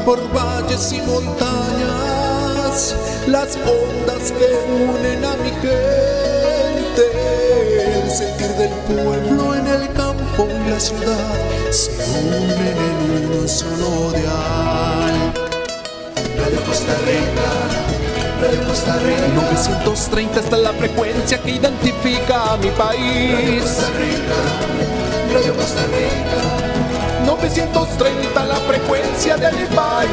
por valles y montañas, las ondas que unen a mi gente, el sentir del pueblo en el campo y la ciudad se unen en un solo dial. Radio Costa Rica, Radio Costa Rica. 930 está la frecuencia que identifica a mi país. Radio Costa Rica, 930 la frecuencia de mi país.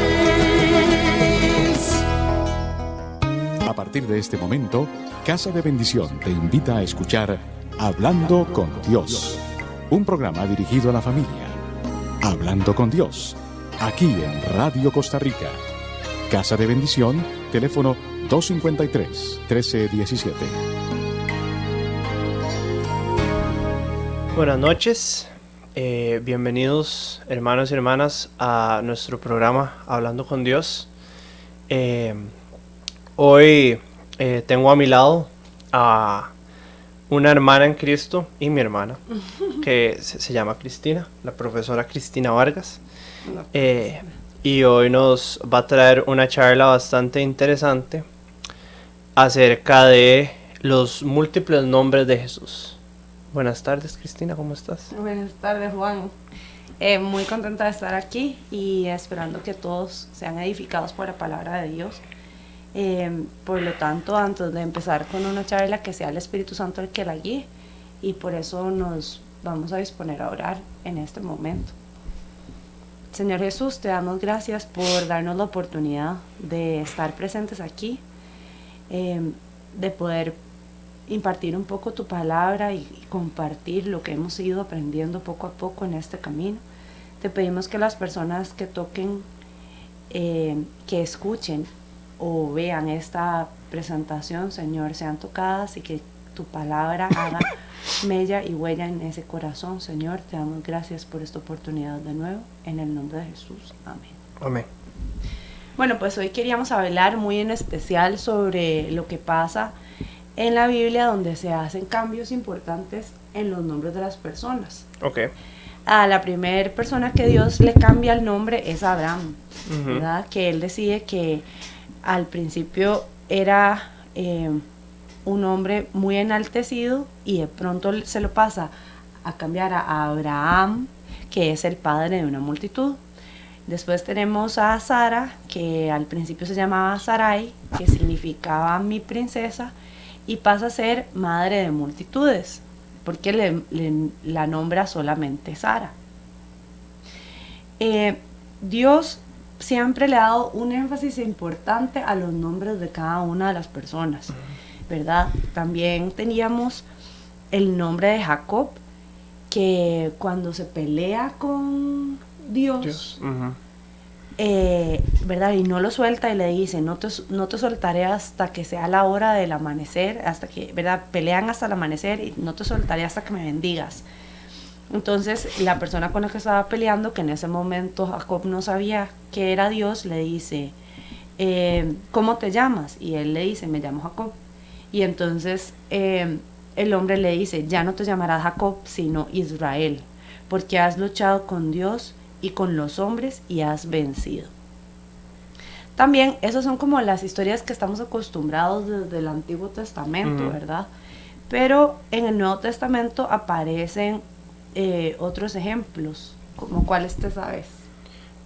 A partir de este momento, Casa de Bendición te invita a escuchar Hablando con Dios, un programa dirigido a la familia. Hablando con Dios, aquí en Radio Costa Rica. Casa de Bendición, teléfono 253-1317. Buenas noches, bienvenidos hermanos y hermanas a nuestro programa Hablando con Dios. Hoy tengo a mi lado a una hermana en Cristo y mi hermana, que se llama Cristina, la profesora Cristina Vargas. Y hoy nos va a traer una charla bastante interesante acerca de los múltiples nombres de Jesús. Buenas tardes, Cristina, ¿cómo estás? Buenas tardes, Juan. Muy contenta de estar aquí y esperando que todos sean edificados por la palabra de Dios. Por lo tanto, antes de empezar con una charla, que sea el Espíritu Santo el que la guíe, y por eso nos vamos a disponer a orar en este momento. Señor Jesús, te damos gracias por darnos la oportunidad de estar presentes aquí, de poder impartir un poco tu palabra y compartir lo que hemos ido aprendiendo poco a poco en este camino. Te pedimos que las personas que toquen, que escuchen o vean esta presentación, Señor, sean tocadas y que tu palabra haga mella y huella en ese corazón. Señor, te damos gracias por esta oportunidad de nuevo, en el nombre de Jesús. Amén. Amén. Bueno, pues hoy queríamos hablar muy en especial sobre lo que pasa en la Biblia, donde se hacen cambios importantes en los nombres de las personas. Ok. A la primera persona que Dios le cambia el nombre es Abraham, ¿verdad? Que él decide que al principio era un hombre muy enaltecido y de pronto se lo pasa a cambiar a Abraham, que es el padre de una multitud. Después tenemos a Sara, que al principio se llamaba Sarai, que significaba mi princesa, y pasa a ser madre de multitudes, porque la nombra solamente Sara. Dios siempre le ha dado un énfasis importante a los nombres de cada una de las personas, ¿verdad? También teníamos el nombre de Jacob, que cuando se pelea con Dios. ¿Verdad? Y no lo suelta y le dice, no te soltaré hasta que sea la hora del amanecer, hasta que, ¿verdad? Pelean hasta el amanecer y no te soltaré hasta que me bendigas. Entonces la persona con la que estaba peleando, que en ese momento Jacob no sabía que era Dios, le dice, ¿cómo te llamas? Y él le dice, me llamo Jacob. Y entonces el hombre le dice, ya no te llamarás Jacob, sino Israel, porque has luchado con Dios y con los hombres y has vencido. También esas son como las historias que estamos acostumbrados desde el Antiguo Testamento, ¿verdad? Pero en el Nuevo Testamento aparecen otros ejemplos, como cuáles te sabes.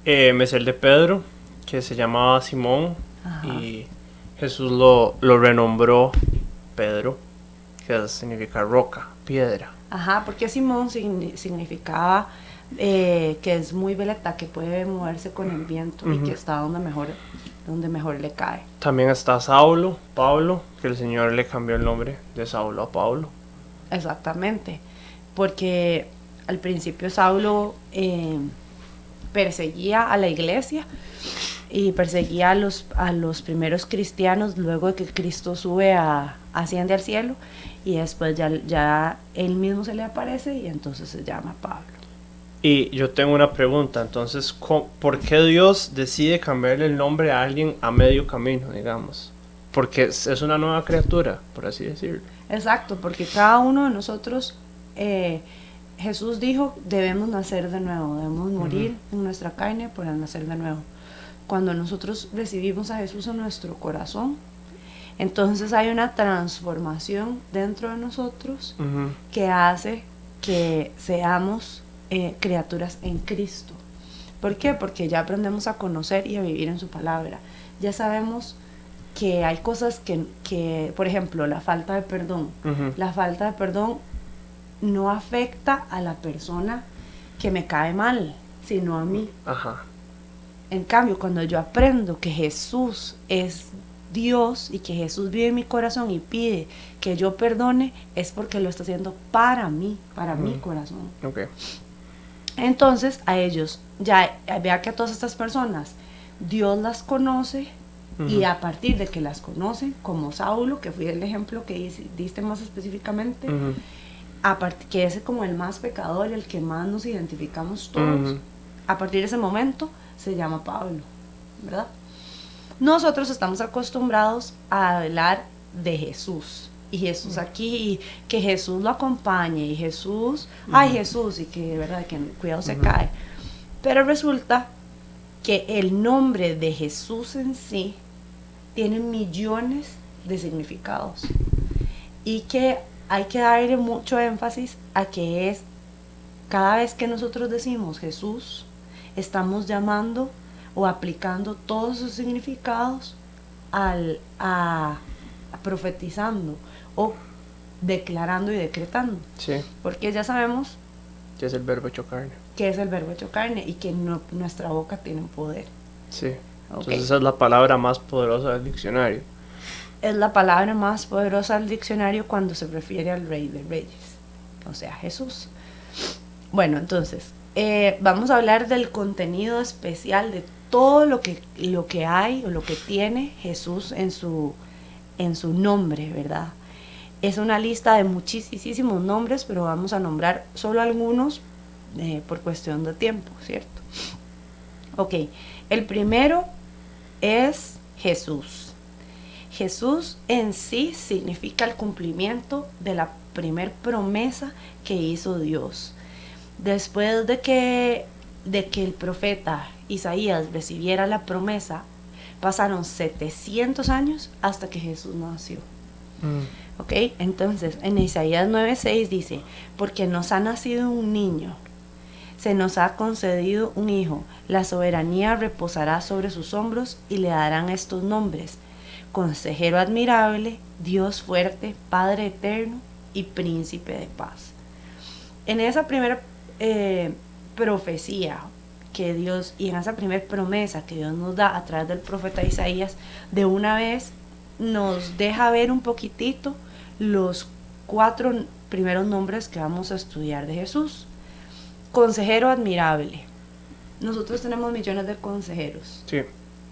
Me sé el de Pedro, que se llamaba Simón. Ajá. Y Jesús lo renombró Pedro, que significa roca, piedra. Ajá, porque Simón significaba que es muy veleta, que puede moverse con el viento y que está donde mejor le cae. También está Saulo, Pablo, que el Señor le cambió el nombre de Saulo a Pablo. Exactamente, porque al principio Saulo perseguía a la iglesia y perseguía a los primeros cristianos, luego de que Cristo asciende al cielo, y después ya él mismo se le aparece y entonces se llama Pablo. Y yo tengo una pregunta, entonces, ¿por qué Dios decide cambiarle el nombre a alguien a medio camino, digamos? Porque es una nueva criatura, por así decirlo. Exacto, porque cada uno de nosotros, Jesús dijo, debemos nacer de nuevo, debemos morir en nuestra carne para nacer de nuevo. cuando nosotros recibimos a Jesús en nuestro corazón, entonces hay una transformación dentro de nosotros que hace que seamos criaturas en Cristo. ¿Por qué? Porque ya aprendemos a conocer y a vivir en su palabra. Ya sabemos que hay cosas que por ejemplo, la falta de perdón. La falta de perdón no afecta a la persona que me cae mal, sino a mí. En cambio, cuando yo aprendo que Jesús es Dios y que Jesús vive en mi corazón y pide que yo perdone, es porque lo está haciendo para mí, para mi corazón. Entonces, a ellos, ya vea que a todas estas personas, Dios las conoce, y a partir de que las conocen, como Saulo, que fue el ejemplo que diste más específicamente, que es como el más pecador, el que más nos identificamos todos, a partir de ese momento se llama Pablo, ¿verdad? Nosotros estamos acostumbrados a hablar de Jesús, y Jesús aquí, y que Jesús lo acompañe, y Jesús, ay Jesús, y que, ¿verdad?, que cuidado se cae. Pero resulta que el nombre de Jesús en sí tiene millones de significados, y que hay que darle mucho énfasis a que es, cada vez que nosotros decimos Jesús, estamos llamando o aplicando todos sus significados a profetizando o declarando y decretando. Porque ya sabemos que es el verbo hecho carne. Que es el verbo hecho carne y que nuestra boca tiene poder. Entonces esa es la palabra más poderosa del diccionario. Es la palabra más poderosa del diccionario cuando se refiere al Rey de Reyes, o sea, Jesús. Bueno, entonces, vamos a hablar del contenido especial de todo lo que hay o lo que tiene Jesús en su nombre, ¿verdad? Es una lista de muchísimos nombres, pero vamos a nombrar solo algunos por cuestión de tiempo, ¿cierto? Ok, el primero es Jesús. Jesús en sí significa el cumplimiento de la primer promesa que hizo Dios. Después de que el profeta Isaías recibiera la promesa, pasaron 700 años hasta que Jesús nació. Ok, entonces en Isaías 9:6 dice: porque nos ha nacido un niño, se nos ha concedido un hijo, la soberanía reposará sobre sus hombros y le darán estos nombres: Consejero admirable, Dios fuerte, Padre eterno y Príncipe de paz. En esa primera profecía que Dios, y en esa primera promesa que Dios nos da a través del profeta Isaías, de una vez nos deja ver un poquitito los 4 primeros nombres que vamos a estudiar de Jesús. Consejero admirable. Nosotros tenemos millones de consejeros.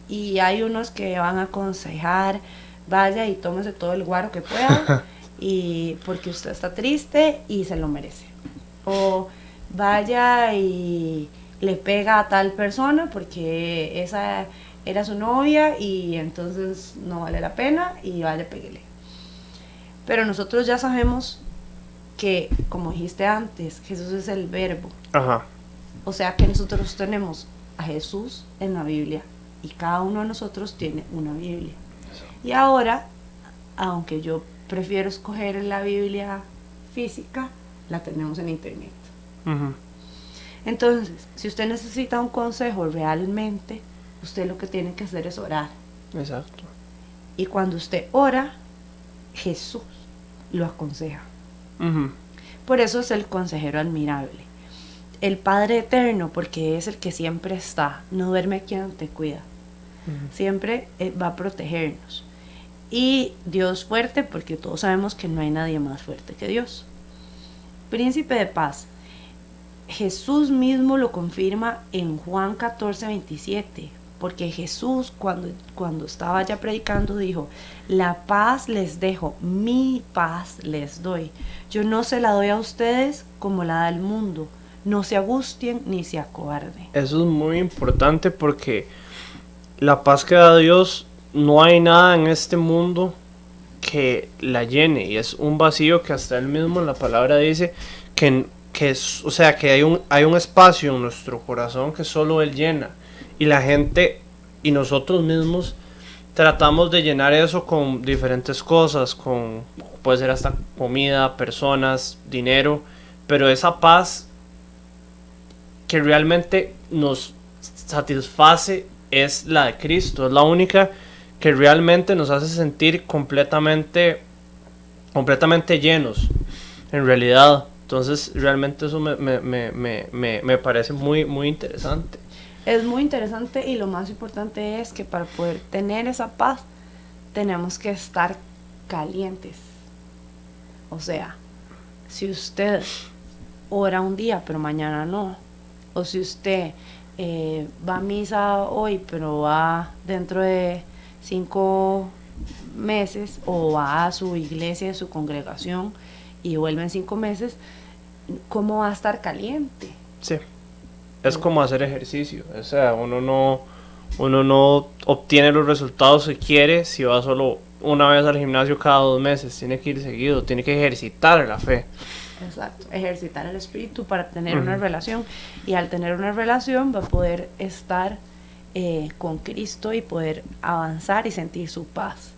Y hay unos que van a aconsejar: vaya y tómese todo el guaro que pueda, y porque usted está triste y se lo merece. O vaya y le pega a tal persona porque esa era su novia y entonces no vale la pena, y vaya, péguele. Pero nosotros ya sabemos que, como dijiste antes, Jesús es el verbo. O sea que nosotros tenemos a Jesús en la Biblia, y cada uno de nosotros tiene una Biblia. Y ahora, aunque yo prefiero escoger la Biblia física, la tenemos en internet. Entonces, si usted necesita un consejo realmente, usted lo que tiene que hacer es orar. Y cuando usted ora, Jesús lo aconseja. Por eso es el consejero admirable. El Padre eterno, porque es el que siempre está, no duerme quien te cuida. Siempre va a protegernos. Y Dios fuerte, porque todos sabemos que no hay nadie más fuerte que Dios. Príncipe de paz. Jesús mismo lo confirma en Juan 14:27, porque Jesús cuando estaba ya predicando dijo: la paz les dejo, mi paz les doy. Yo no se la doy a ustedes como la da el mundo. No se angustien ni se acobarden. Eso es muy importante, porque la paz que da Dios, no hay nada en este mundo que la llene, y es un vacío que hasta él mismo en la palabra dice que es, o sea, que hay un espacio en nuestro corazón que solo él llena, y la gente y nosotros mismos tratamos de llenar eso con diferentes cosas, puede ser hasta comida, personas, dinero, pero esa paz que realmente nos satisface es la de Cristo, es la única que realmente nos hace sentir completamente llenos, en realidad. Entonces realmente eso me parece muy, muy interesante. Es muy interesante, y lo más importante es que para poder tener esa paz tenemos que estar calientes. O sea, si usted ora un día pero mañana no, o si usted va a misa hoy pero va dentro de 5 meses, o va a su iglesia, a su congregación y vuelve en 5 meses, ¿cómo va a estar caliente? Sí, es como hacer ejercicio. O sea, uno no obtiene los resultados que quiere si va solo una vez al gimnasio cada 2 meses. Tiene que ir seguido, tiene que ejercitar la fe. Exacto, ejercitar el espíritu para tener una relación, y al tener una relación va a poder estar con Cristo y poder avanzar y sentir su paz.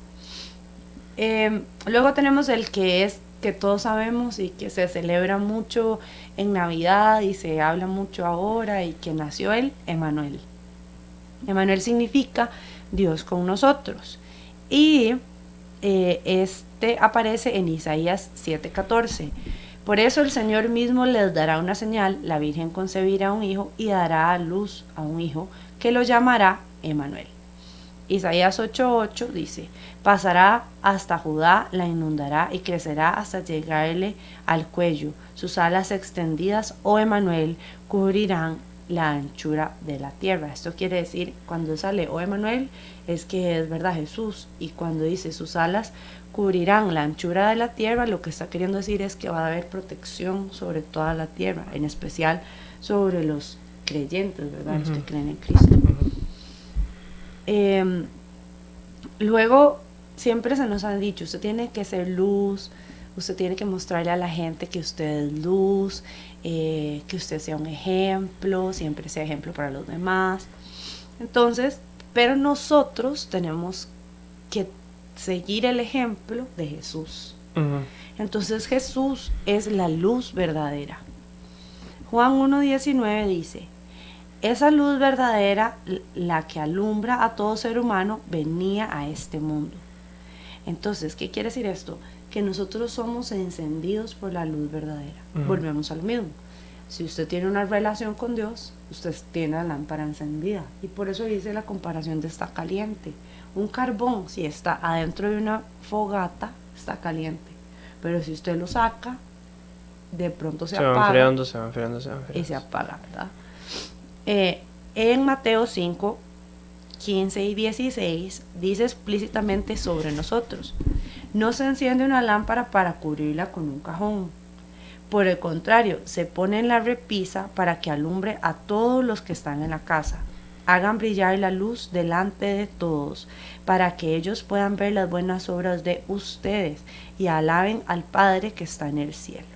Luego tenemos el que todos sabemos y que se celebra mucho en Navidad y se habla mucho ahora, y que nació él, Emmanuel. Emmanuel significa Dios con nosotros, y este aparece en Isaías 7:14. Por eso el Señor mismo les dará una señal: la Virgen concebirá un hijo y dará a luz a un hijo, que lo llamará Emmanuel. Isaías 8:8 dice: pasará hasta Judá, la inundará y crecerá hasta llegarle al cuello. Sus alas extendidas, oh Emmanuel, cubrirán la anchura de la tierra. Esto quiere decir, cuando sale oh Emmanuel, es que es verdad Jesús, y cuando dice sus alas cubrirán la anchura de la tierra, lo que está queriendo decir es que va a haber protección sobre toda la tierra, en especial sobre los creyentes, ¿verdad? Los que creen en Cristo. Luego siempre se nos han dicho: usted tiene que ser luz, usted tiene que mostrarle a la gente que usted es luz, que usted sea un ejemplo, siempre sea ejemplo para los demás. Entonces, pero nosotros tenemos que seguir el ejemplo de Jesús. Entonces Jesús es la luz verdadera. Juan 1:19 dice: esa luz verdadera, la que alumbra a todo ser humano, venía a este mundo. Entonces, ¿qué quiere decir esto? Que nosotros somos encendidos por la luz verdadera. Volvemos a lo mismo. Si usted tiene una relación con Dios, usted tiene la lámpara encendida. Y por eso dice la comparación de está caliente. Un carbón, si está adentro de una fogata, está caliente. Pero si usted lo saca, de pronto se apaga. Va enfriando. Y se apaga, ¿verdad? En Mateo 5:15 y 16 dice explícitamente sobre nosotros: no se enciende una lámpara para cubrirla con un cajón. Por el contrario, se pone en la repisa para que alumbre a todos los que están en la casa. Hagan brillar la luz delante de todos, para que ellos puedan ver las buenas obras de ustedes y alaben al Padre que está en el cielo.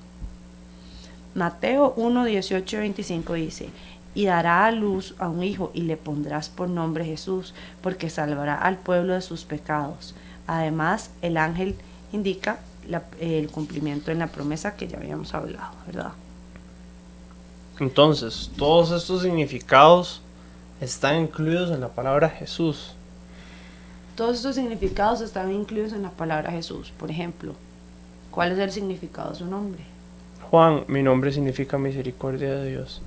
Mateo 1:18 y 25 dice: y dará a luz a un hijo y le pondrás por nombre Jesús, porque salvará al pueblo de sus pecados. Además, el ángel indica el cumplimiento en la promesa que ya habíamos hablado, ¿verdad? Entonces, todos estos significados están incluidos en la palabra Jesús. Todos estos significados están incluidos en la palabra Jesús. Por ejemplo, ¿cuál es el significado de su nombre? Juan, mi nombre significa misericordia de Dios.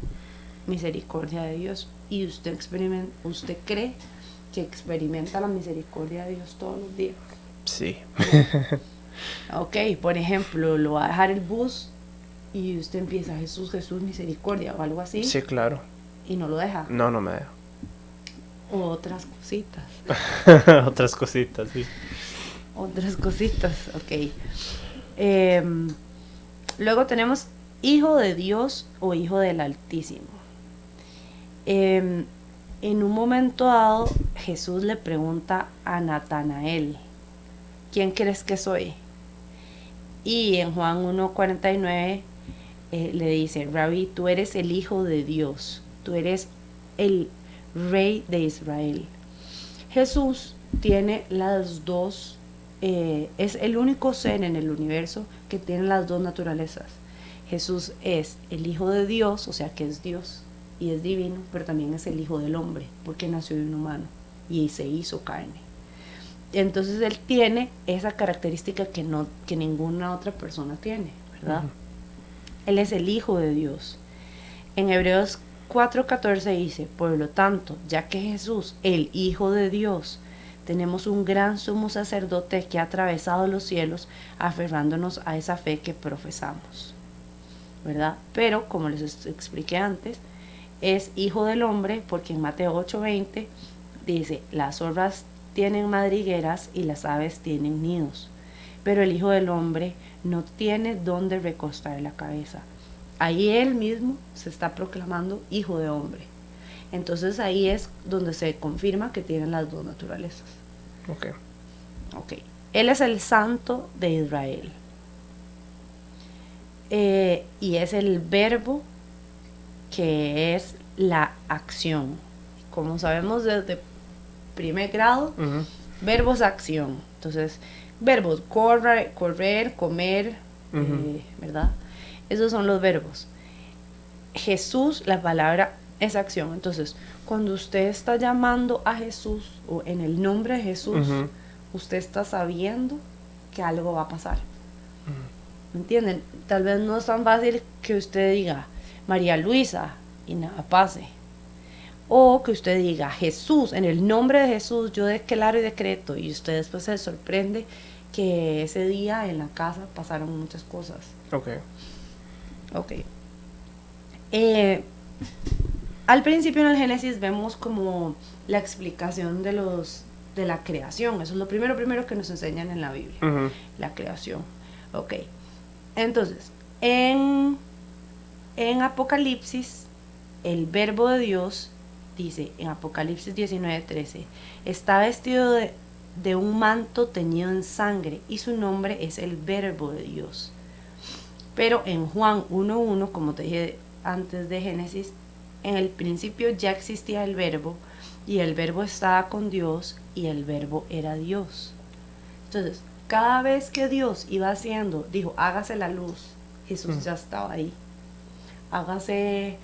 Misericordia de Dios. ¿Y usted cree que experimenta la misericordia de Dios todos los días? Sí. Ok, por ejemplo, lo va a dejar el bus y usted empieza: Jesús, Jesús, misericordia, o algo así. Sí, claro. Y no lo deja. No me deja. O otras cositas. Otras cositas, sí. Otras cositas, ok. Luego tenemos Hijo de Dios o Hijo del Altísimo. En un momento dado, Jesús le pregunta a Natanael: ¿quién crees que soy? Y en Juan 1:49 le dice: Rabí, tú eres el Hijo de Dios, tú eres el Rey de Israel. Jesús tiene las dos, es el único ser en el universo que tiene las dos naturalezas. Jesús es el Hijo de Dios, o sea que es Dios y es divino, pero también es el Hijo del hombre, porque nació de un humano y se hizo carne. Entonces él tiene esa característica que ninguna otra persona tiene, ¿verdad? Él es el Hijo de Dios. En Hebreos 4:14 dice: por lo tanto, ya que Jesús, el Hijo de Dios, tenemos un gran sumo sacerdote que ha atravesado los cielos, aferrándonos a esa fe que profesamos, ¿verdad? Pero, como les expliqué antes, es Hijo del hombre, porque en Mateo 8:20 dice: las zorras tienen madrigueras y las aves tienen nidos, pero el Hijo del hombre no tiene dónde recostar la cabeza. Ahí él mismo se está proclamando Hijo de hombre. Entonces ahí es donde se confirma que tienen las dos naturalezas. Ok. Él es el Santo de Israel. Y es el verbo que es la acción. Como sabemos desde primer grado, verbos acción. Entonces, verbos correr, comer, ¿verdad? Esos son los verbos. Jesús, la palabra es acción. Entonces, cuando usted está llamando a Jesús o en el nombre de Jesús, usted está sabiendo que algo va a pasar. ¿Me entienden? Tal vez no es tan fácil que usted diga María Luisa y nada pase. O que usted diga Jesús, en el nombre de Jesús yo declaro y decreto, y usted después se sorprende que ese día en la casa pasaron muchas cosas. Ok. Al principio en el Génesis vemos como la explicación de la creación. Eso es lo primero que nos enseñan en la Biblia. La creación. Ok. Entonces, en Apocalipsis, el verbo de Dios dice en Apocalipsis 19:13: está vestido de un manto teñido en sangre, y su nombre es el verbo de Dios. Pero en Juan 1:1, como te dije antes de Génesis, en el principio ya existía el verbo, y el verbo estaba con Dios, y el verbo era Dios. Entonces, cada vez que Dios iba haciendo, dijo, hágase la luz, Jesús ya estaba ahí. Háganse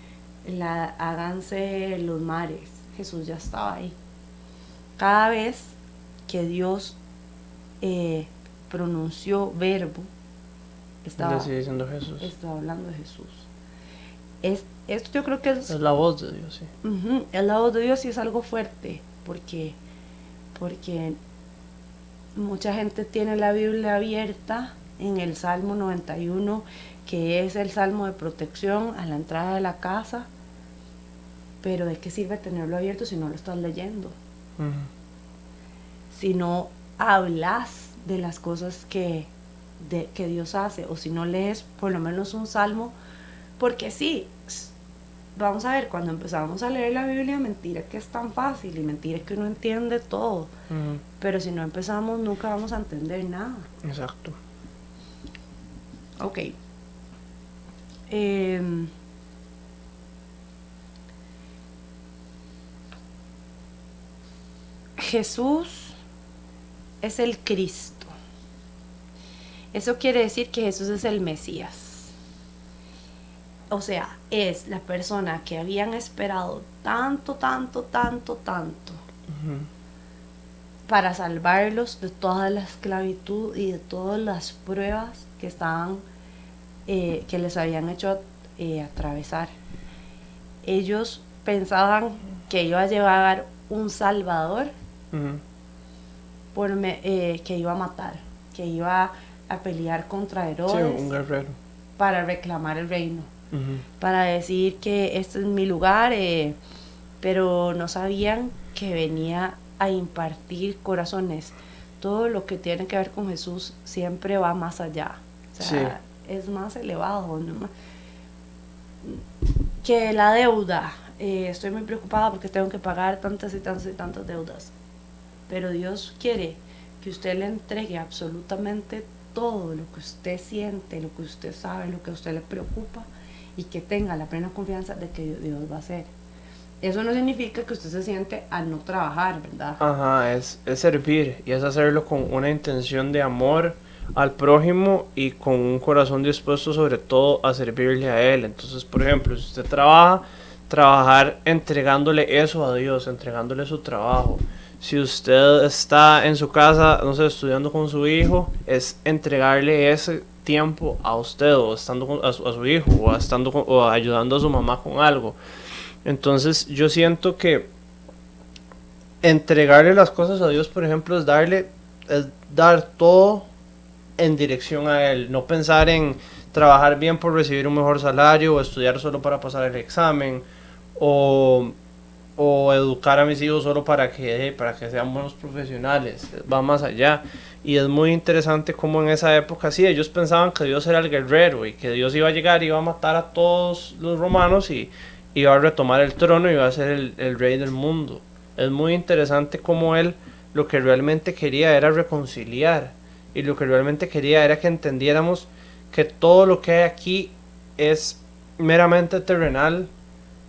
los mares, Jesús ya estaba ahí. Cada vez que Dios pronunció verbo, estaba hablando de Jesús. Esto yo creo que es la voz de Dios, sí. Es la voz de Dios, y es algo fuerte, porque mucha gente tiene la Biblia abierta en el Salmo 91, que es el salmo de protección a la entrada de la casa, pero ¿de qué sirve tenerlo abierto si no lo estás leyendo? Si no hablas de las cosas que Dios hace, o si no lees por lo menos un salmo, porque sí, vamos a ver, cuando empezamos a leer la Biblia, mentira que es tan fácil y mentira que uno entiende todo, pero si no empezamos nunca vamos a entender nada. Exacto. Ok. Jesús es el Cristo. Eso quiere decir que Jesús es el Mesías. O sea, es la persona que habían esperado tanto para salvarlos de toda la esclavitud y de todas las pruebas que estaban que les habían hecho atravesar. Ellos pensaban que iba a llevar un salvador, que iba a matar, que iba a pelear contra Herodes, sí, un guerrero, para reclamar el reino, para decir que este es mi lugar, pero no sabían que venía a impartir corazones. Todo lo que tiene que ver con Jesús siempre va más allá, o sea, es más elevado, ¿no? Que la deuda, estoy muy preocupada porque tengo que pagar tantas y tantas deudas, pero Dios quiere que usted le entregue absolutamente todo lo que usted siente, lo que usted sabe, lo que a usted le preocupa, y que tenga la plena confianza de que Dios va a hacer. eso no significa que usted se siente al no trabajar, ¿verdad? Ajá, es servir y es hacerlo con una intención de amor al prójimo y con un corazón dispuesto sobre todo a servirle a él. Entonces, por ejemplo, si usted trabajar entregándole eso a Dios, entregándole su trabajo. Si usted está en su casa, no sé, estudiando con su hijo, es entregarle ese tiempo a usted, o estando con, a su hijo, o estando o ayudando a su mamá con algo. Entonces yo siento que entregarle las cosas a Dios, por ejemplo, es dar todo en dirección a Él, no pensar en trabajar bien por recibir un mejor salario, o estudiar solo para pasar el examen, o educar a mis hijos solo para que sean buenos profesionales. Va más allá. Y es muy interesante cómo en esa época sí, ellos pensaban que Dios era el guerrero y que Dios iba a llegar y iba a matar a todos los romanos y iba a retomar el trono y iba a ser el rey del mundo. Es muy interesante cómo él lo que realmente quería era reconciliar, y lo que realmente quería era que entendiéramos que todo lo que hay aquí es meramente terrenal,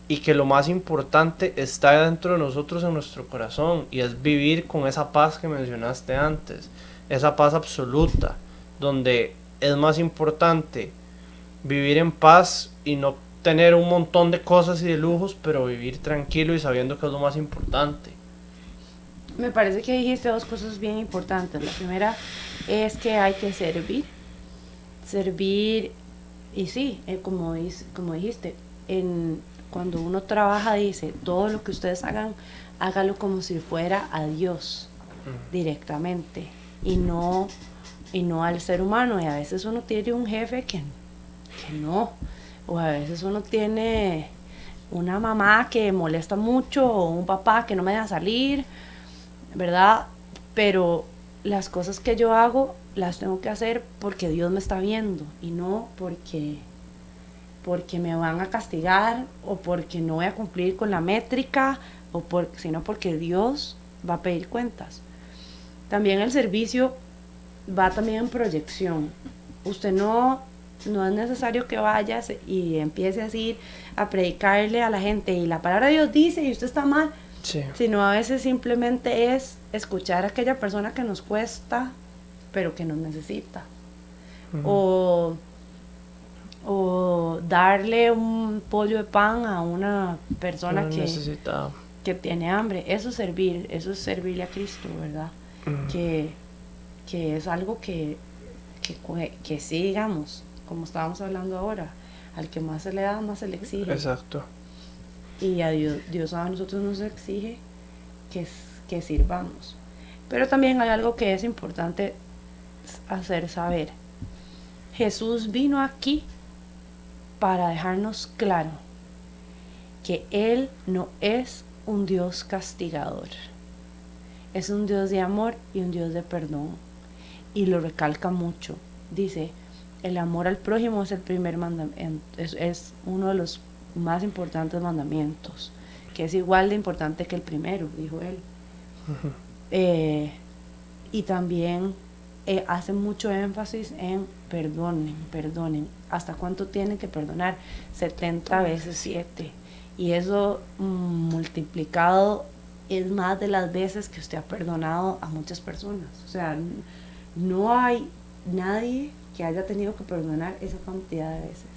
y que lo más importante está dentro de nosotros, en nuestro corazón, y es vivir con esa paz que mencionaste antes, esa paz absoluta, donde es más importante vivir en paz y no tener un montón de cosas y de lujos, pero vivir tranquilo y sabiendo que es lo más importante. Me parece que dijiste dos cosas bien importantes. La primera es que hay que servir, y sí, como dijiste, cuando uno trabaja, dice, todo lo que ustedes hagan, hágalo como si fuera a Dios directamente, y no al ser humano. Y a veces uno tiene un jefe que no, o a veces uno tiene una mamá que molesta mucho, o un papá que no me deja salir, ¿verdad? Pero las cosas que yo hago las tengo que hacer porque Dios me está viendo, y no porque me van a castigar, o porque no voy a cumplir con la métrica, sino porque Dios va a pedir cuentas. También el servicio va también en proyección. Usted no es necesario que vaya y empiece así a predicarle a la gente y la palabra de Dios dice y usted está mal, sí, sino a veces simplemente es escuchar a aquella persona que nos cuesta pero que nos necesita, o darle un pollo de pan a una persona que tiene hambre. Eso es servirle a Cristo, ¿verdad? Que es algo que sí, digamos, como estábamos hablando ahora, al que más se le da, más se le exige. Exacto. Y a Dios a nosotros nos exige que sirvamos. Pero también hay algo que es importante hacer saber. Jesús vino aquí para dejarnos claro que Él no es un Dios castigador. Es un Dios de amor y un Dios de perdón. Y lo recalca mucho. Dice, el amor al prójimo es el primer mandamiento, es uno de los más importantes mandamientos, que es igual de importante que el primero, dijo él. Y también hace mucho énfasis en perdonen. ¿Hasta cuánto tienen que perdonar? 70 veces 7. Y eso multiplicado es más de las veces que usted ha perdonado a muchas personas. O sea, no hay nadie que haya tenido que perdonar esa cantidad de veces.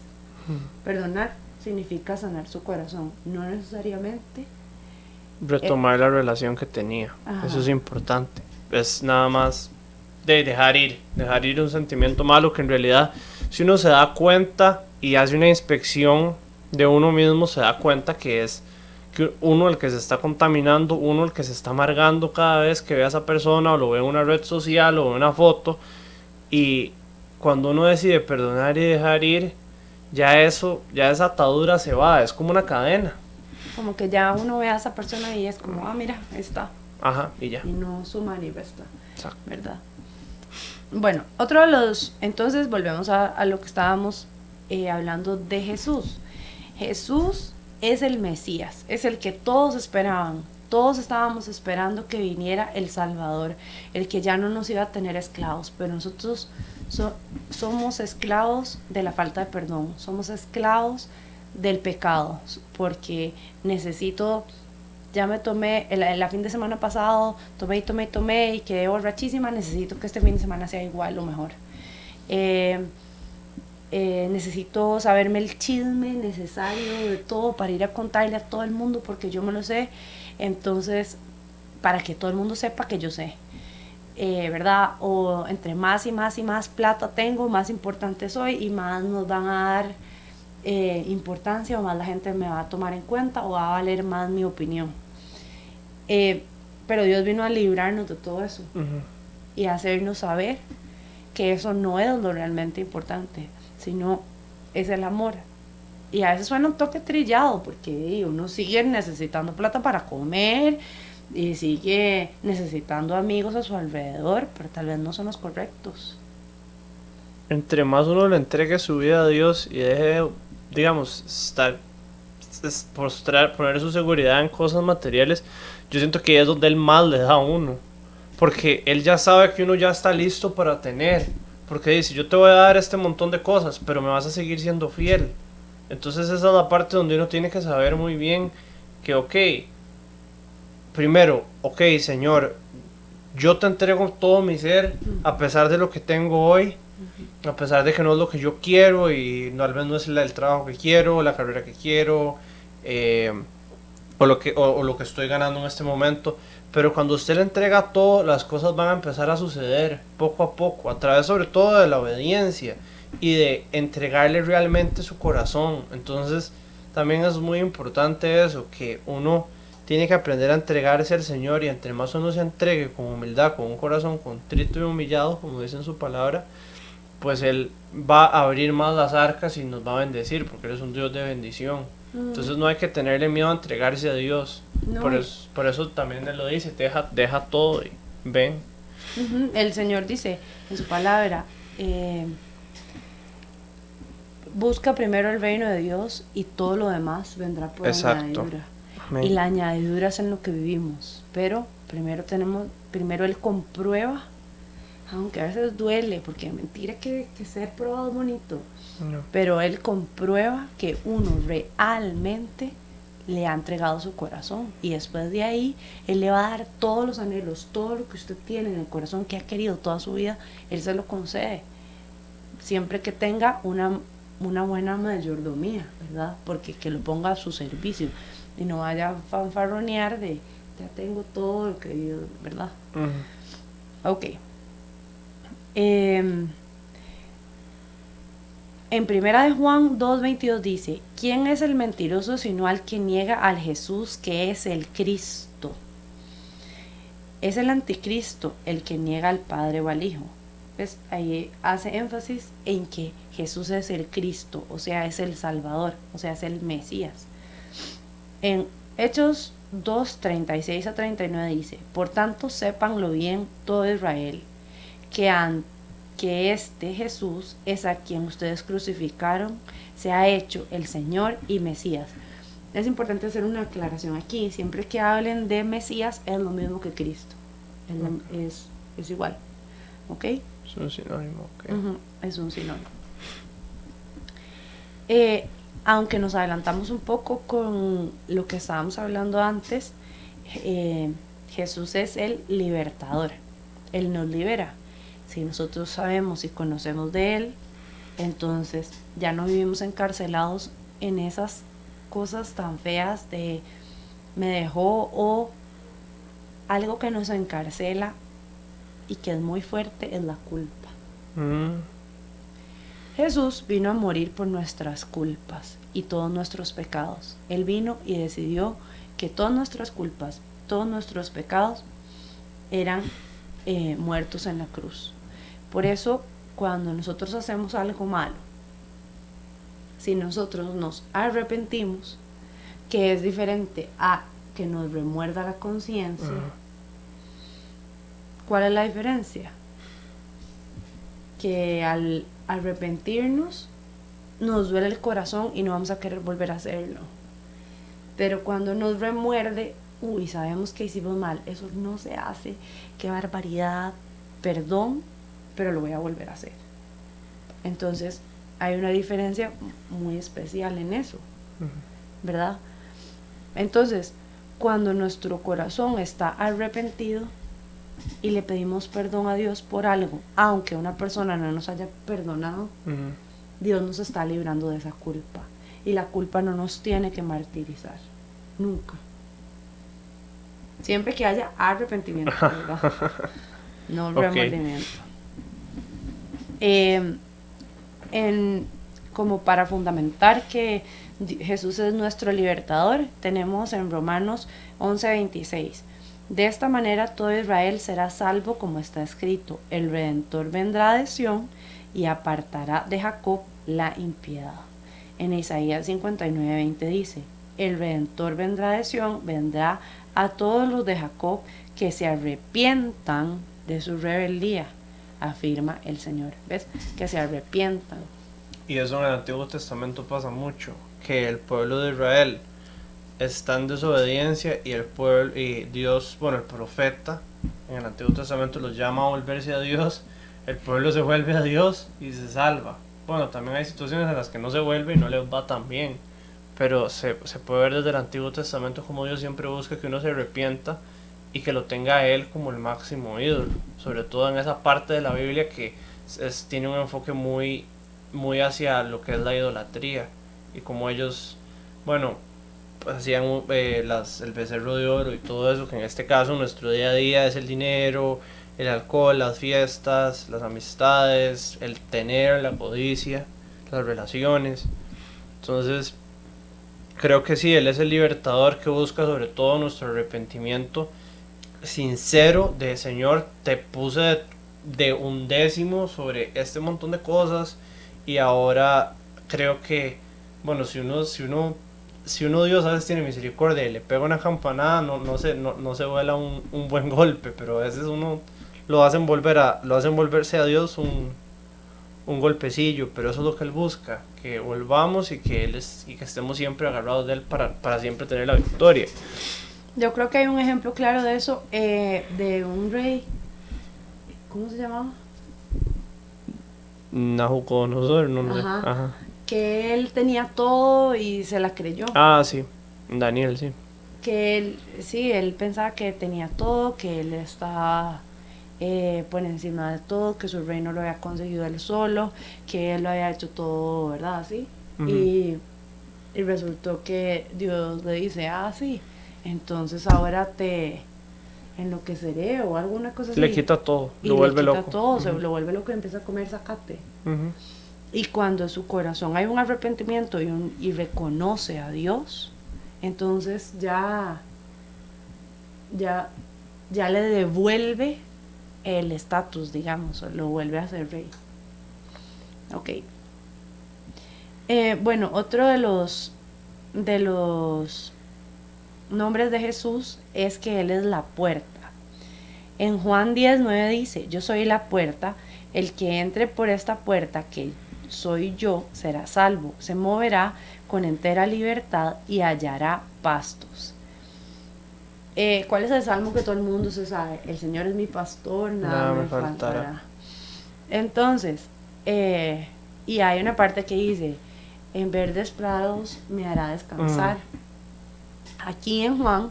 Perdonar significa sanar su corazón, no necesariamente retomar la relación que tenía. Ajá. Eso es importante. Es nada más de dejar ir un sentimiento malo, que en realidad, si uno se da cuenta y hace una inspección de uno mismo, se da cuenta que es que uno el que se está contaminando, uno el que se está amargando cada vez que ve a esa persona, o lo ve en una red social o en una foto. Y cuando uno decide perdonar y dejar ir, ya esa atadura se va, es como una cadena. Como que ya uno ve a esa persona y es como, mira, ahí está. Ajá, y ya. Y no suma ni resta. Exacto. ¿Verdad? Bueno, entonces volvemos a lo que estábamos hablando de Jesús. Jesús es el Mesías, es el que todos esperaban. Todos estábamos esperando que viniera el Salvador, el que ya no nos iba a tener esclavos, pero nosotros somos esclavos de la falta de perdón, somos esclavos del pecado, porque necesito, ya me tomé, el fin de semana pasado, tomé y quedé borrachísima, necesito que este fin de semana sea igual o mejor. Necesito saberme el chisme necesario de todo para ir a contarle a todo el mundo porque yo me lo sé, entonces para que todo el mundo sepa que yo sé, ¿verdad? O entre más y más y más plata tengo, más importante soy y más nos van a dar importancia o más la gente me va a tomar en cuenta o va a valer más mi opinión. Pero Dios vino a librarnos de todo eso y a hacernos saber que eso no es lo realmente importante, sino es el amor. Y a veces suena un toque trillado porque uno sigue necesitando plata para comer y sigue necesitando amigos a su alrededor, pero tal vez no son los correctos. Entre más uno le entregue su vida a Dios y deje, digamos, poner su seguridad en cosas materiales, yo siento que es donde Él más le da a uno. Porque Él ya sabe que uno ya está listo para tener. Porque dice, yo te voy a dar este montón de cosas, pero me vas a seguir siendo fiel. Entonces esa es la parte donde uno tiene que saber muy bien que, ok, primero, ok, Señor, yo te entrego todo mi ser, a pesar de lo que tengo hoy, a pesar de que no es lo que yo quiero y tal vez no es el trabajo que quiero, la carrera que quiero, o lo que estoy ganando en este momento. Pero cuando usted le entrega todo, las cosas van a empezar a suceder poco a poco, a través sobre todo de la obediencia y de entregarle realmente su corazón. Entonces también es muy importante eso, que uno tiene que aprender a entregarse al Señor, y entre más uno se entregue con humildad, con un corazón contrito y humillado, como dice en su palabra, pues Él va a abrir más las arcas y nos va a bendecir, porque Él es un Dios de bendición. Entonces no hay que tenerle miedo a entregarse a Dios. No. Por eso también Él lo dice, deja todo y ven. El Señor dice en su palabra, busca primero el reino de Dios y todo lo demás vendrá por añadidura. Amén. Y la añadidura es en lo que vivimos, pero primero Él comprueba, aunque a veces duele, porque mentira que ser probado es bonito, no. Pero Él comprueba que uno realmente le ha entregado su corazón, y después de ahí Él le va a dar todos los anhelos, todo lo que usted tiene en el corazón que ha querido toda su vida, Él se lo concede, siempre que tenga una buena mayordomía, ¿verdad? Porque que lo ponga a su servicio y no vaya a fanfarronear de ya tengo todo lo que yo, ¿verdad? Ok. En primera de Juan 2:22 dice, ¿quién es el mentiroso sino al que niega al Jesús que es el Cristo? Es el anticristo el que niega al Padre o al Hijo. ¿Ves? Ahí hace énfasis en que Jesús es el Cristo, o sea, es el Salvador, o sea, es el Mesías. En Hechos 2:36 a 39 dice, por tanto sépanlo bien todo Israel, que este Jesús es a quien ustedes crucificaron, se ha hecho el Señor y Mesías. Es importante hacer una aclaración aquí, siempre que hablen de Mesías es lo mismo que Cristo, es igual, ¿ok? Es un sinónimo, ok. Es un sinónimo. Aunque nos adelantamos un poco con lo que estábamos hablando antes, Jesús es el libertador, Él nos libera. Si nosotros sabemos y conocemos de Él, entonces ya no vivimos encarcelados en esas cosas tan feas de me dejó, o algo que nos encarcela y que es muy fuerte, es la culpa. Jesús vino a morir por nuestras culpas y todos nuestros pecados. Él vino y decidió que todas nuestras culpas, todos nuestros pecados eran muertos en la cruz. Por eso, cuando nosotros hacemos algo malo, si nosotros nos arrepentimos, que es diferente a que nos remuerda la conciencia, ¿cuál es la diferencia? Que al arrepentirnos nos duele el corazón y no vamos a querer volver a hacerlo. Pero cuando nos remuerde, sabemos que hicimos mal, eso no se hace, qué barbaridad, perdón, pero lo voy a volver a hacer. Entonces hay una diferencia muy especial en eso. ¿verdad? Entonces, cuando nuestro corazón está arrepentido y le pedimos perdón a Dios por algo, aunque una persona no nos haya perdonado, Dios nos está librando de esa culpa. Y la culpa no nos tiene que martirizar, nunca. Siempre que haya arrepentimiento, ¿verdad? No remordimiento. Como para fundamentar que Jesús es nuestro libertador, tenemos en Romanos 11:26. De esta manera todo Israel será salvo, como está escrito: el Redentor vendrá de Sión y apartará de Jacob la impiedad. En Isaías 59:20 dice: el Redentor vendrá de Sión, vendrá a todos los de Jacob que se arrepientan de su rebeldía, afirma el Señor. ¿Ves? Que se arrepientan. Y eso en el Antiguo Testamento pasa mucho, que el pueblo de Israel está en desobediencia y el pueblo y Dios, bueno, el profeta en el Antiguo Testamento los llama a volverse a Dios, el pueblo se vuelve a Dios y se salva. Bueno, también hay situaciones en las que no se vuelve y no les va tan bien, pero se puede ver desde el Antiguo Testamento como Dios siempre busca que uno se arrepienta y que lo tenga a Él como el máximo ídolo, sobre todo en esa parte de la Biblia que tiene un enfoque muy hacia lo que es la idolatría, y como ellos, bueno, pues hacían el becerro de oro y todo eso, que en este caso nuestro día a día es el dinero, el alcohol, las fiestas, las amistades, el tener, la codicia, las relaciones. Entonces creo que sí, Él es el libertador que busca sobre todo nuestro arrepentimiento sincero de: Señor, te puse de 1/10 sobre este montón de cosas, y ahora creo que, bueno, si uno Dios a veces tiene misericordia y le pega una campanada, no se vuela un buen golpe, pero a veces uno lo hacen volverse a Dios un golpecillo, pero eso es lo que Él busca, que volvamos y que estemos siempre agarrados de Él para siempre tener la victoria. Yo creo que hay un ejemplo claro de eso, de un rey, ¿cómo se llamaba? Nabucodonosor, no sé. Ajá. Que él tenía todo y se la creyó. Ah, sí, Daniel, sí. Que él pensaba que tenía todo, que él estaba por encima de todo, que su reino lo había conseguido él solo, que él lo había hecho todo, ¿verdad? Así. Uh-huh. Y resultó que Dios le dice: sí, entonces ahora te enloqueceré o alguna cosa así. Le quita todo, lo vuelve loco. Le quita todo, se lo vuelve loco y empieza a comer zacate. Y cuando en su corazón hay un arrepentimiento y reconoce a Dios, entonces ya le devuelve el estatus, digamos, lo vuelve a ser rey. Ok. Bueno, otro de los nombres de Jesús es que Él es la puerta. En Juan 10:9 dice: yo soy la puerta, el que entre por esta puerta, que soy yo, será salvo, se moverá con entera libertad y hallará pastos. ¿Cuál es el salmo que todo el mundo se sabe? El Señor es mi pastor, nada me faltará. Entonces, y hay una parte que dice: en verdes prados me hará descansar. Aquí en Juan,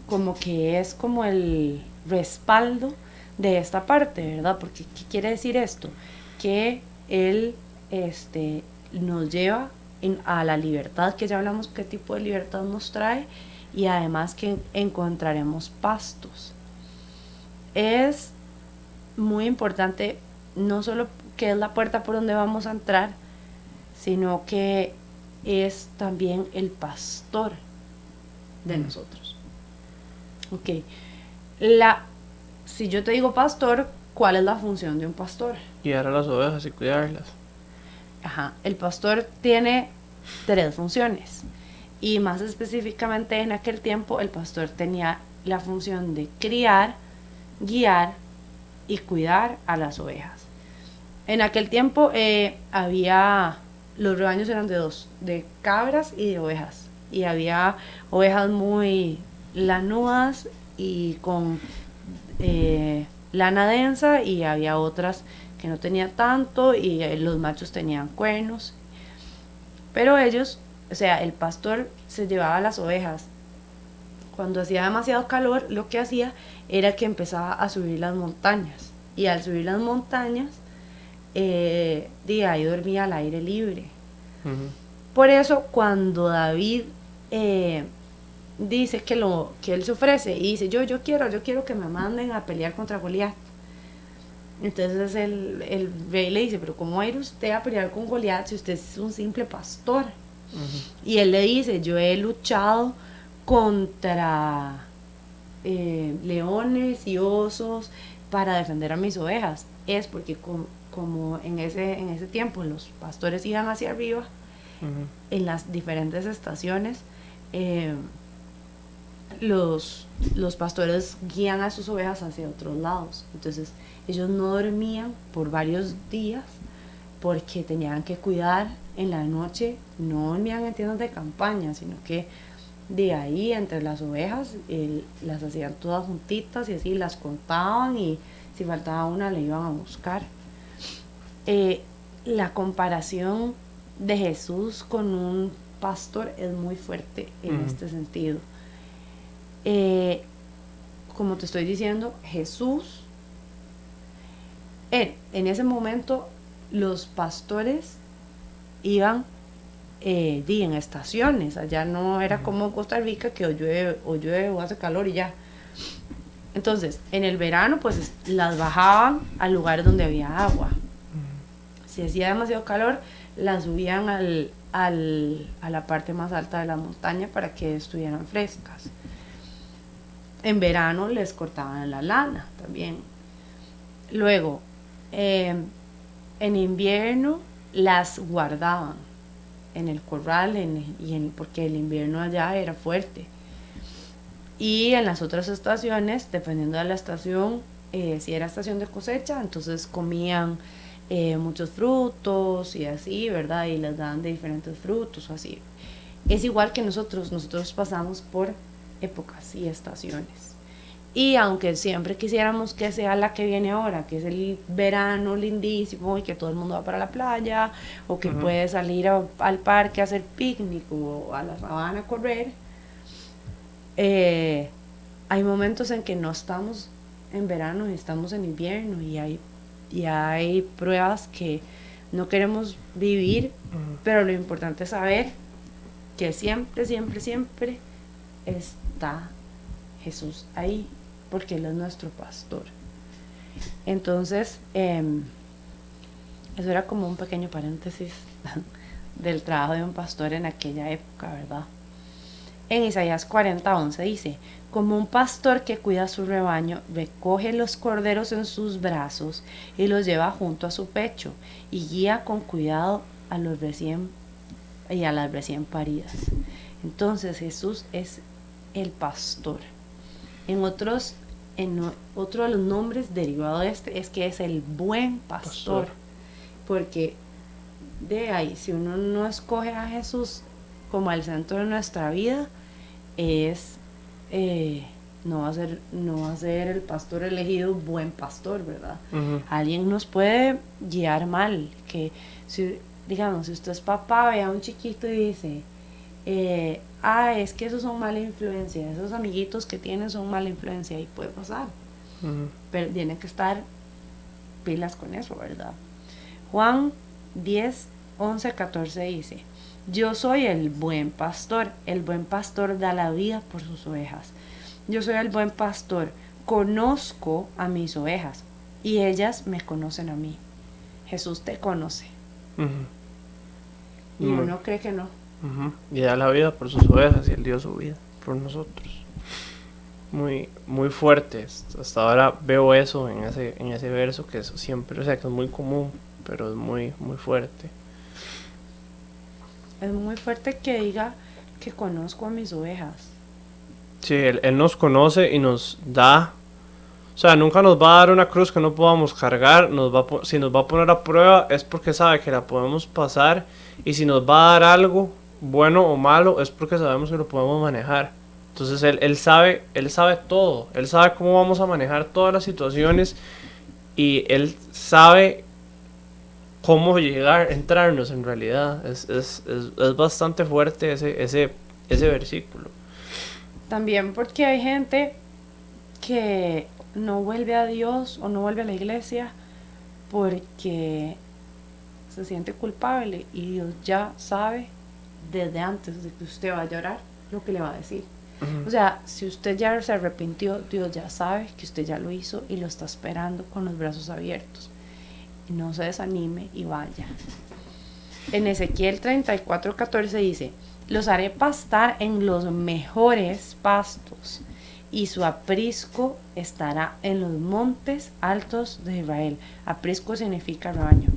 como que es como el respaldo de esta parte, ¿verdad? Porque ¿qué quiere decir esto? Que Él nos lleva a la libertad, que ya hablamos qué tipo de libertad nos trae, y además que encontraremos pastos. Es muy importante no solo que es la puerta por donde vamos a entrar, sino que es también el pastor de nosotros. Ok. Si yo te digo pastor, ¿cuál es la función de un pastor? Guiar a las ovejas y cuidarlas. Ajá. El pastor tiene 3 funciones. Y más específicamente en aquel tiempo, el pastor tenía la función de criar, guiar y cuidar a las ovejas. En aquel tiempo los rebaños eran de 2, de cabras y de ovejas. Y había ovejas muy lanudas y con lana densa, y había otras que no tenían tanto, y los machos tenían cuernos. Pero ellos o sea, el pastor se llevaba las ovejas. Cuando hacía demasiado calor, lo que hacía era que empezaba a subir las montañas. Y al subir las montañas, de ahí dormía al aire libre. Por eso, cuando David dice que él se ofrece y dice, yo quiero que me manden a pelear contra Goliat. Entonces el rey le dice, pero ¿cómo va a ir usted a pelear con Goliat si usted es un simple pastor? Y él le dice, yo he luchado contra leones y osos para defender a mis ovejas. Es porque como en ese tiempo los pastores iban hacia arriba, en las diferentes estaciones, los pastores guían a sus ovejas hacia otros lados. Entonces ellos no dormían por varios días porque tenían que cuidar en la noche, no dormían en tiendas de campaña, sino que de ahí entre las ovejas las hacían todas juntitas y así las contaban, y si faltaba una le iban a buscar. La comparación de Jesús con un pastor es muy fuerte en este sentido. Como te estoy diciendo, Jesús, en ese momento los pastores iban en estaciones. Allá no era como en Costa Rica, que o llueve o hace calor y ya. Entonces en el verano pues las bajaban a lugares donde había agua. Si hacía demasiado calor, las subían a la parte más alta de la montaña para que estuvieran frescas. En verano les cortaban la lana también. Luego, en invierno las guardaban en el corral, porque el invierno allá era fuerte. Y en las otras estaciones, dependiendo de la estación, si era estación de cosecha, entonces comían muchos frutos y así, ¿verdad? Y les daban de diferentes frutos o así. Es igual que nosotros pasamos por épocas y estaciones. Y aunque siempre quisiéramos que sea la que viene ahora, que es el verano lindísimo y que todo el mundo va para la playa, o que puede salir al parque a hacer picnic o a la sabana a correr, hay momentos en que no estamos en verano y estamos en invierno, y hay pruebas que no queremos vivir, pero lo importante es saber que siempre, siempre, siempre está Jesús ahí, porque Él es nuestro pastor. Entonces, eso era como un pequeño paréntesis del trabajo de un pastor en aquella época, ¿verdad? En Isaías 40:11 dice, como un pastor que cuida su rebaño, recoge los corderos en sus brazos y los lleva junto a su pecho, y guía con cuidado a las recién paridas. Entonces Jesús es el pastor. Otro de los nombres derivado de este es que es el buen pastor. Porque de ahí, si uno no escoge a Jesús como el centro de nuestra vida, no va a ser el pastor elegido buen pastor, ¿verdad? Alguien nos puede guiar mal, que si usted es papá, ve a un chiquito y dice, es que esos son mala influencia, esos amiguitos que tienen son mala influencia, y puede pasar. Pero tiene que estar pilas con eso, ¿verdad? Juan 10:11-14 dice, yo soy el buen pastor da la vida por sus ovejas. Yo soy el buen pastor, conozco a mis ovejas y ellas me conocen a mí. Jesús te conoce. Y uno cree que no. Y da la vida por sus ovejas, y Él dio su vida por nosotros. Muy, muy fuerte. Hasta ahora veo eso en ese verso, que eso siempre, que es muy común, pero es muy, muy fuerte. Es muy fuerte que diga que conozco a mis ovejas. Sí, Él nos conoce y nos da. O sea, nunca nos va a dar una cruz que no podamos cargar. Si nos va a poner a prueba es porque sabe que la podemos pasar. Y si nos va a dar algo, bueno o malo, es porque sabemos que lo podemos manejar. Entonces Él sabe todo. Él sabe cómo vamos a manejar todas las situaciones. Y Él sabe cómo entrarnos en realidad. Es bastante fuerte ese versículo. También porque hay gente que no vuelve a Dios o no vuelve a la iglesia porque se siente culpable y Dios ya sabe desde antes de que usted vaya a orar lo que le va a decir. O sea, si usted ya se arrepintió, Dios ya sabe que usted ya lo hizo y lo está esperando con los brazos abiertos. Y no se desanime y vaya. En Ezequiel 34:14 dice: los haré pastar en los mejores pastos, y su aprisco estará en los montes altos de Israel. Aprisco significa rebaño.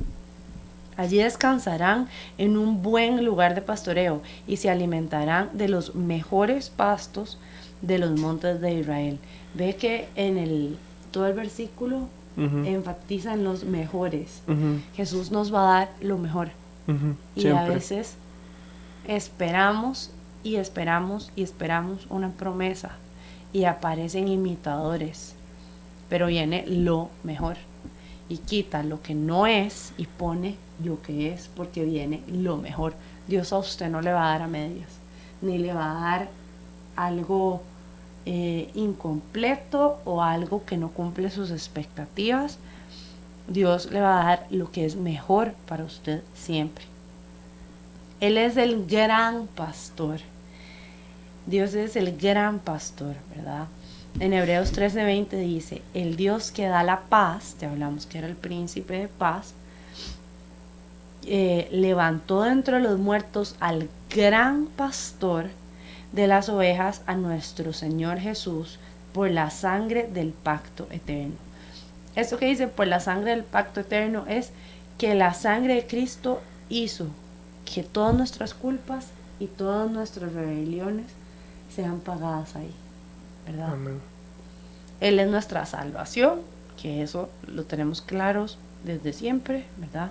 Allí descansarán en un buen lugar de pastoreo y se alimentarán de los mejores pastos de los montes de Israel. Ve que en todo el versículo enfatiza en los mejores. Jesús nos va a dar lo mejor. Y a veces esperamos y esperamos y esperamos una promesa y aparecen imitadores, pero viene lo mejor y quita lo que no es y pone lo que es, porque viene lo mejor. Dios a usted no le va a dar a medias, ni le va a dar algo incompleto o algo que no cumple sus expectativas. Dios le va a dar lo que es mejor para usted siempre. Él es el gran pastor. Dios es el gran pastor, ¿verdad? En Hebreos 13:20 dice: el Dios que da la paz, te hablamos que era el príncipe de paz, levantó de entre los muertos al gran pastor de las ovejas, a nuestro Señor Jesús, por la sangre del pacto eterno. Esto que dice por la sangre del pacto eterno es que la sangre de Cristo hizo que todas nuestras culpas y todas nuestras rebeliones sean pagadas ahí, ¿verdad? Amén. Él es nuestra salvación, que eso lo tenemos claros desde siempre, ¿verdad?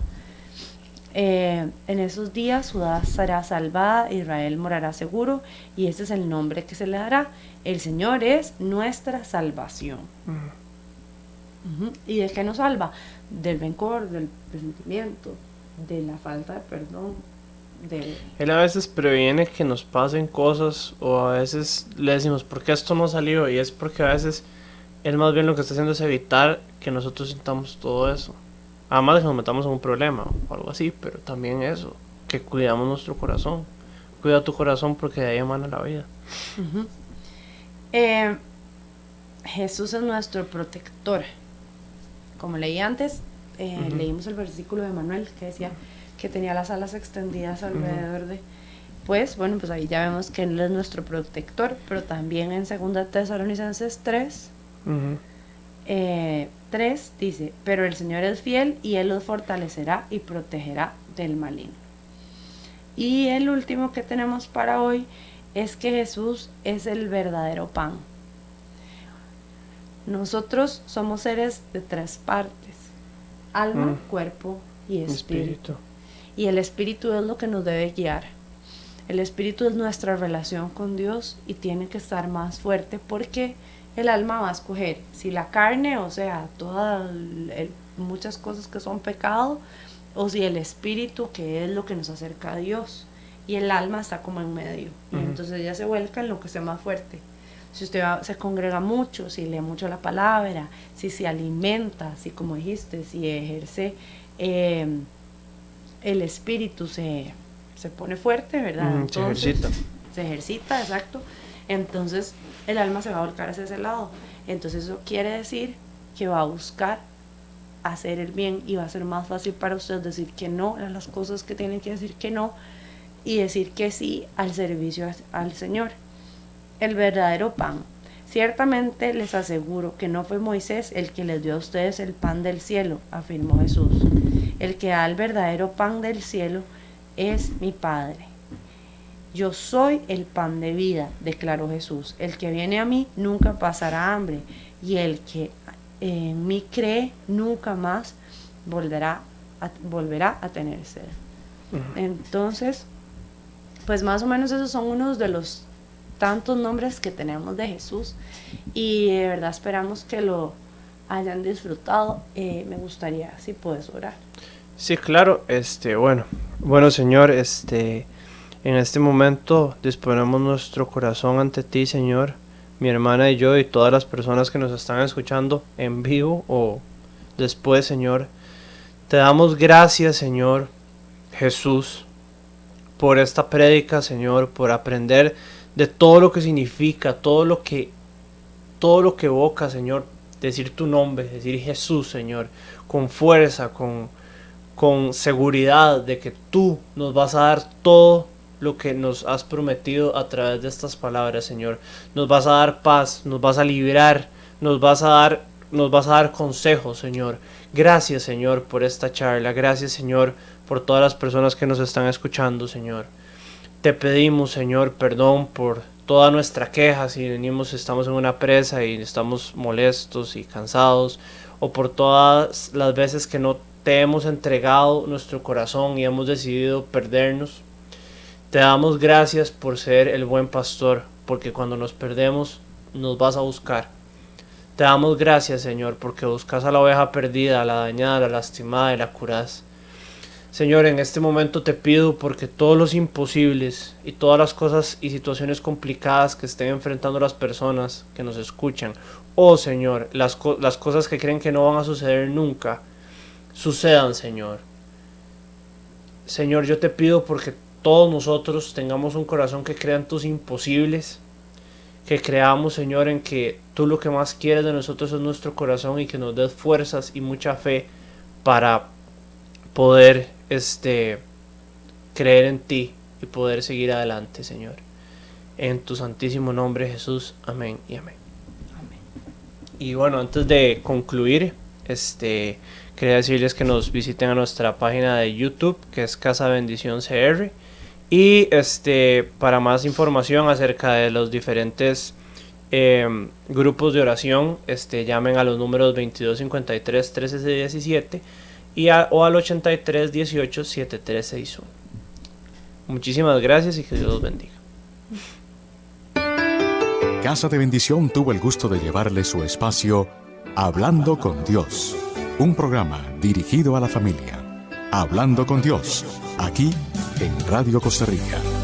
En esos días Judá será salvada, Israel morará seguro, y ese es el nombre que se le dará. El Señor es nuestra salvación. ¿Y de qué nos salva? Del rencor, del resentimiento, de la falta de perdón. Él a veces previene que nos pasen cosas, o a veces le decimos ¿por qué esto no salió? Y es porque a veces él más bien lo que está haciendo es evitar que nosotros sintamos todo eso. Además de que nos metamos en un problema o algo así, pero también eso, que cuidamos nuestro corazón. Cuida tu corazón porque de ahí emana la vida. Jesús es nuestro protector. Como leí antes, leímos el versículo de Manuel que decía que tenía las alas extendidas alrededor de... Pues ahí ya vemos que Él es nuestro protector, pero también en 2 Tesalonicenses 3, 3 dice: pero el Señor es fiel y Él los fortalecerá y protegerá del maligno. Y el último que tenemos para hoy es que Jesús es el verdadero pan. Nosotros somos seres de 3 partes: alma, cuerpo y espíritu. Y el espíritu es lo que nos debe guiar. El espíritu es nuestra relación con Dios y tiene que estar más fuerte, porque el alma va a escoger si la carne, o sea, todas muchas cosas que son pecado, o si el espíritu, que es lo que nos acerca a Dios. Y el alma está como en medio. Y entonces ella se vuelca en lo que sea más fuerte. Si usted se congrega mucho, si lee mucho la palabra, si se alimenta, si, como dijiste, si ejerce el espíritu, se pone fuerte, ¿verdad? Entonces, se ejercita, exacto. Entonces el alma se va a volcar hacia ese lado. Entonces eso quiere decir que va a buscar hacer el bien, y va a ser más fácil para usted decir que no a las cosas que tienen que decir que no, y decir que sí al servicio al Señor. El verdadero pan. Ciertamente les aseguro que no fue Moisés el que les dio a ustedes el pan del cielo, afirmó Jesús. El que da el verdadero pan del cielo es mi Padre. Yo soy el pan de vida, declaró Jesús. El que viene a mí nunca pasará hambre, y el que en mí cree nunca más volverá a tener sed. Entonces, pues más o menos esos son unos de los tantos nombres que tenemos de Jesús, y de verdad esperamos que lo hayan disfrutado. Me gustaría si puedes orar. Sí, claro, bueno, Señor, en este momento disponemos nuestro corazón ante ti, Señor, mi hermana y yo y todas las personas que nos están escuchando en vivo o después, Señor. Te damos gracias, Señor Jesús, por esta prédica, Señor, por aprender de todo lo que significa, todo lo que evoca, Señor, decir tu nombre, decir Jesús, Señor, con fuerza, con seguridad de que tú nos vas a dar todo lo que nos has prometido a través de estas palabras, Señor. Nos vas a dar paz, nos vas a liberar, nos vas a dar consejos, Señor. Gracias, Señor, por esta charla. Gracias, Señor, por todas las personas que nos están escuchando, Señor. Te pedimos, Señor, perdón por toda nuestra queja si estamos en una presa y estamos molestos y cansados, o por todas las veces que no te hemos entregado nuestro corazón y hemos decidido perdernos. Te damos gracias por ser el buen pastor, porque cuando nos perdemos nos vas a buscar. Te damos gracias, Señor, porque buscas a la oveja perdida, a la dañada, a la lastimada y la curás. Señor, en este momento te pido porque todos los imposibles y todas las cosas y situaciones complicadas que estén enfrentando las personas que nos escuchan, Señor, las cosas que creen que no van a suceder nunca, sucedan, Señor. Señor, yo te pido porque todos nosotros tengamos un corazón que crea en tus imposibles, que creamos, Señor, en que tú lo que más quieres de nosotros es nuestro corazón y que nos des fuerzas y mucha fe para poder creer en ti y poder seguir adelante, Señor. En tu santísimo nombre, Jesús. Amén y amén. Amén. Y bueno, antes de concluir, quería decirles que nos visiten a nuestra página de YouTube, que es Casa Bendición CR. Y para más información acerca de los diferentes grupos de oración, llamen a los números 2253 1317 o al 83 18 7361. Muchísimas gracias y que Dios los bendiga. Casa de Bendición tuvo el gusto de llevarle su espacio Hablando con Dios, un programa dirigido a la familia. Hablando con Dios, aquí en Radio Costa Rica.